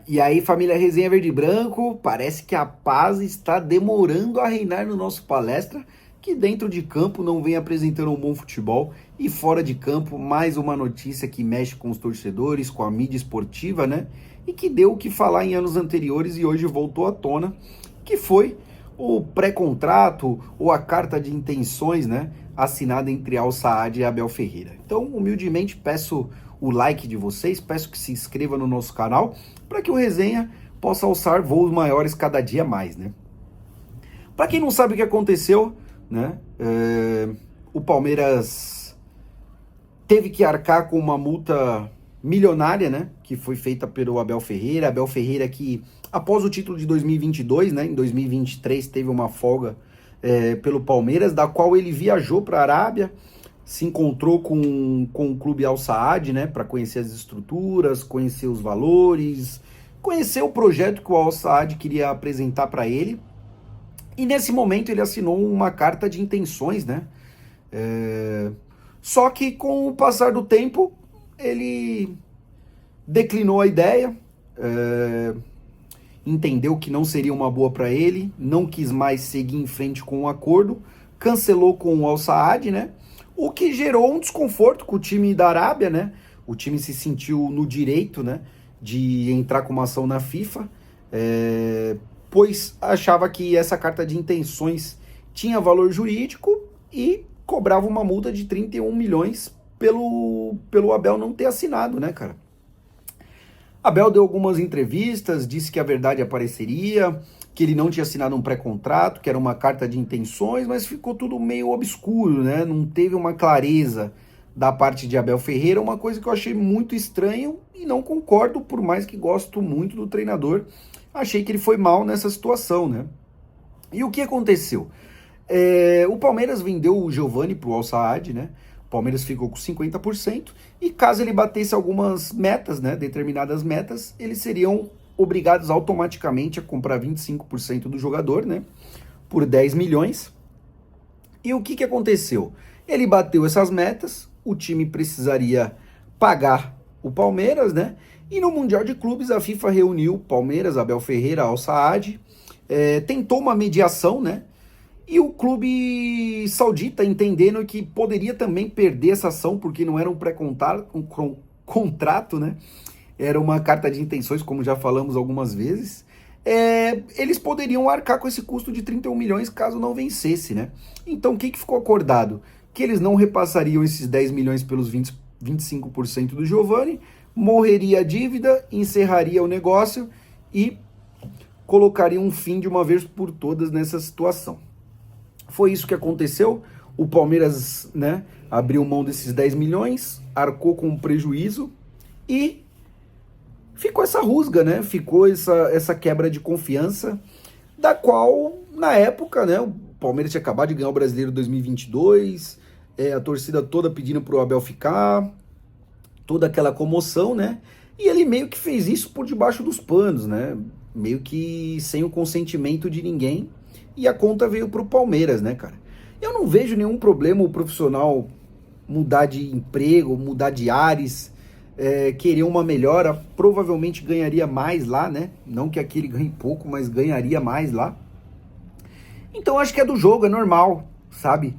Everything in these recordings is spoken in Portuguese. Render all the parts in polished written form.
E aí, família Resenha Verde e Branco, parece que a paz está demorando a reinar no nosso palestra, que dentro de campo não vem apresentando um bom futebol e fora de campo mais uma notícia que mexe com os torcedores, com a mídia esportiva, né? E que deu o que falar em anos anteriores e hoje voltou à tona, que foi o pré-contrato ou a carta de intenções, né? Assinada entre Al Saad e Abel Ferreira. Então, humildemente peço o like de vocês, peço que se inscreva no nosso canal para que o Resenha possa alçar voos maiores cada dia mais, né? Para quem não sabe o que aconteceu, né? O Palmeiras teve que arcar com uma multa milionária, né? Que foi feita pelo Abel Ferreira. Abel Ferreira que, após o título de 2022, né? Em 2023 teve uma folga pelo Palmeiras, da qual ele viajou para a Arábia, se encontrou com o clube Al Saad, né, para conhecer as estruturas, conhecer os valores, conhecer o projeto que o Al Saad queria apresentar para ele. E nesse momento ele assinou uma carta de intenções, né? Só que com o passar do tempo ele declinou a ideia, entendeu que não seria uma boa para ele, não quis mais seguir em frente com o acordo, cancelou com o Al Saad, né? O que gerou um desconforto com o time da Arábia, né? O time se sentiu no direito, né, de entrar com uma ação na FIFA, pois achava que essa carta de intenções tinha valor jurídico e cobrava uma multa de 31 milhões pelo Abel não ter assinado, né, cara? Abel deu algumas entrevistas, disse que a verdade apareceria, que ele não tinha assinado um pré-contrato, que era uma carta de intenções, mas ficou tudo meio obscuro, né? Não teve uma clareza da parte de Abel Ferreira, uma coisa que eu achei muito estranho e não concordo, por mais que gosto muito do treinador. Achei que ele foi mal nessa situação, né? E o que aconteceu? O Palmeiras vendeu o Giovani pro Al Saad, né? O Palmeiras ficou com 50%, e caso ele batesse algumas metas, né, determinadas metas, eles seriam obrigados automaticamente a comprar 25% do jogador, né, por 10 milhões. E o que aconteceu? Ele bateu essas metas, o time precisaria pagar o Palmeiras, né, e no Mundial de Clubes a FIFA reuniu Palmeiras, Abel Ferreira, Al Saad, tentou uma mediação, né, e o clube saudita, entendendo que poderia também perder essa ação, porque não era um pré-contrato, né? Era uma carta de intenções, como já falamos algumas vezes. Eles poderiam arcar com esse custo de 31 milhões caso não vencesse, né? Então o que ficou acordado? Que eles não repassariam esses 10 milhões pelos 25% do Giovani, morreria a dívida, encerraria o negócio e colocaria um fim de uma vez por todas nessa situação. Foi isso que aconteceu. O Palmeiras, né, abriu mão desses 10 milhões, arcou com um prejuízo e ficou essa rusga, né? Ficou essa quebra de confiança, da qual, na época, né, o Palmeiras tinha acabado de ganhar o Brasileiro 2022, a torcida toda pedindo pro Abel ficar, toda aquela comoção, né? E ele meio que fez isso por debaixo dos panos, né? Meio que sem o consentimento de ninguém. E a conta veio pro Palmeiras, né, cara? Eu não vejo nenhum problema o profissional mudar de emprego, mudar de ares, querer uma melhora, provavelmente ganharia mais lá, né? Não que aqui ele ganhe pouco, mas ganharia mais lá. Então acho que é do jogo, é normal, sabe?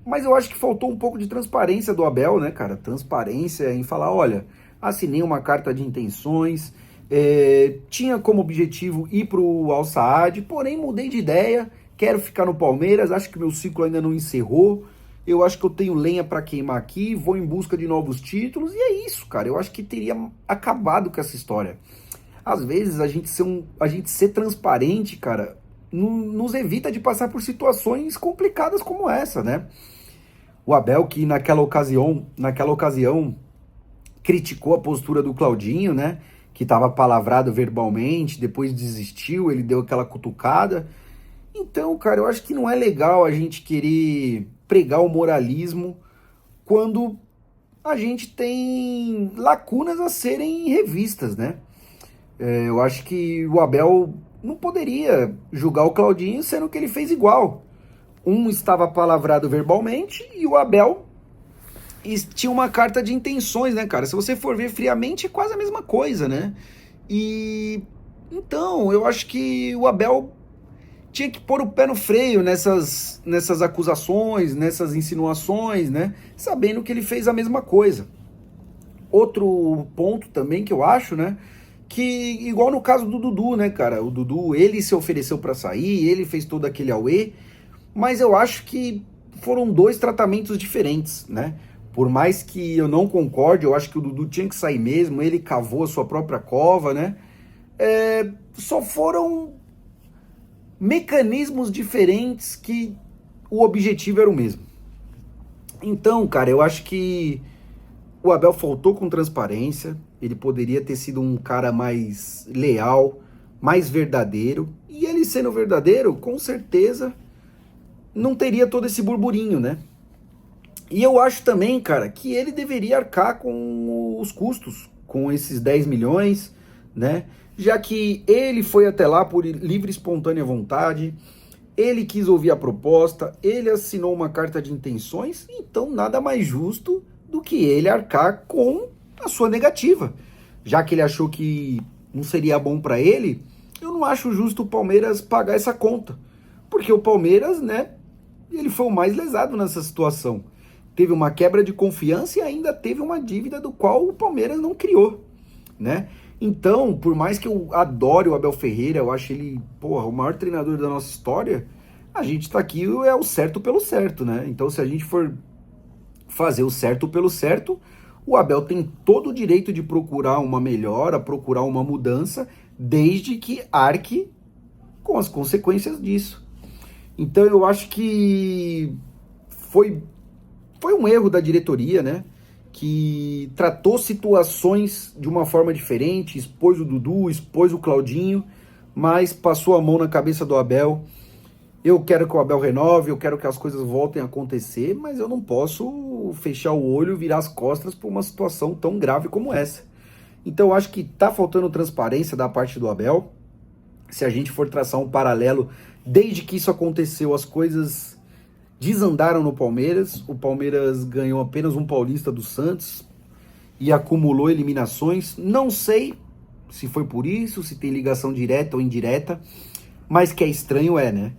Mas eu acho que faltou um pouco de transparência do Abel, né, cara? Transparência em falar, olha, assinei uma carta de intenções, tinha como objetivo ir pro Al Saad, porém mudei de ideia, quero ficar no Palmeiras, acho que meu ciclo ainda não encerrou, eu acho que eu tenho lenha para queimar aqui, vou em busca de novos títulos, e é isso, cara, eu acho que teria acabado com essa história. Às vezes a gente ser transparente, cara, nos evita de passar por situações complicadas como essa, né? O Abel que naquela ocasião criticou a postura do Claudinho, né? Que estava palavrado verbalmente, depois desistiu, ele deu aquela cutucada. Então, cara, eu acho que não é legal a gente querer pregar o moralismo quando a gente tem lacunas a serem revistas, né? Eu acho que o Abel não poderia julgar o Claudinho sendo que ele fez igual. Um estava palavrado verbalmente e o Abel tinha uma carta de intenções, né, cara? Se você for ver friamente, é quase a mesma coisa, né? E então, eu acho que o Abel tinha que pôr o pé no freio nessas acusações, nessas insinuações, né? Sabendo que ele fez a mesma coisa. Outro ponto também que eu acho, né? Que igual no caso do Dudu, né, cara? O Dudu, ele se ofereceu para sair, ele fez todo aquele auê, mas eu acho que foram dois tratamentos diferentes, né? Por mais que eu não concorde, eu acho que o Dudu tinha que sair mesmo, ele cavou a sua própria cova, né? Só foram mecanismos diferentes que o objetivo era o mesmo. Então, cara, eu acho que o Abel faltou com transparência, ele poderia ter sido um cara mais leal, mais verdadeiro, e ele sendo verdadeiro, com certeza não teria todo esse burburinho, né? E eu acho também, cara, que ele deveria arcar com os custos, com esses 10 milhões, né? Já que ele foi até lá por livre e espontânea vontade, ele quis ouvir a proposta, ele assinou uma carta de intenções, então nada mais justo do que ele arcar com a sua negativa. Já que ele achou que não seria bom para ele, eu não acho justo o Palmeiras pagar essa conta. Porque o Palmeiras, né, ele foi o mais lesado nessa situação. Teve uma quebra de confiança e ainda teve uma dívida do qual o Palmeiras não criou, né? Então, por mais que eu adore o Abel Ferreira, eu acho ele, porra, o maior treinador da nossa história, a gente tá aqui, é o certo pelo certo, né? Então, se a gente for fazer o certo pelo certo, o Abel tem todo o direito de procurar uma melhora, procurar uma mudança, desde que arque com as consequências disso. Então, eu acho que foi um erro da diretoria, né? Que tratou situações de uma forma diferente, expôs o Dudu, expôs o Claudinho, mas passou a mão na cabeça do Abel. Eu quero que o Abel renove, eu quero que as coisas voltem a acontecer, mas eu não posso fechar o olho e virar as costas por uma situação tão grave como essa. Então eu acho que tá faltando transparência da parte do Abel. Se a gente for traçar um paralelo, desde que isso aconteceu, as coisas desandaram no Palmeiras. O Palmeiras ganhou apenas um paulista do Santos e acumulou eliminações. Não sei se foi por isso, se tem ligação direta ou indireta, mas que é estranho né?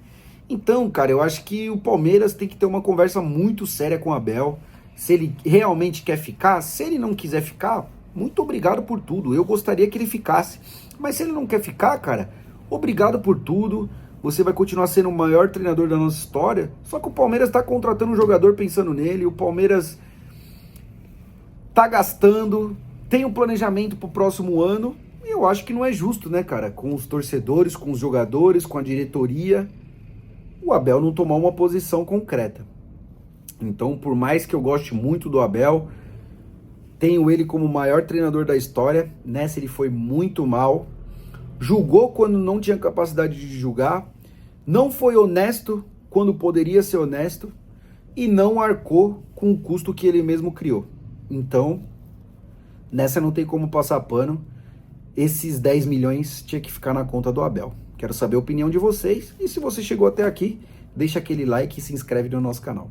Então, cara, eu acho que o Palmeiras tem que ter uma conversa muito séria com o Abel. Se ele realmente quer ficar, se ele não quiser ficar, muito obrigado por tudo. Eu gostaria que ele ficasse. Mas se ele não quer ficar, cara, obrigado por tudo. Você vai continuar sendo o maior treinador da nossa história. Só que o Palmeiras está contratando um jogador pensando nele. O Palmeiras tá gastando, tem um planejamento pro próximo ano. E eu acho que não é justo, né, cara? Com os torcedores, com os jogadores, com a diretoria, o Abel não tomar uma posição concreta. Então, por mais que eu goste muito do Abel, tenho ele como o maior treinador da história. Nessa ele foi muito mal. Julgou quando não tinha capacidade de julgar, não foi honesto quando poderia ser honesto e não arcou com o custo que ele mesmo criou. Então, nessa não tem como passar pano. Esses 10 milhões tinha que ficar na conta do Abel. Quero saber a opinião de vocês e se você chegou até aqui, deixa aquele like e se inscreve no nosso canal.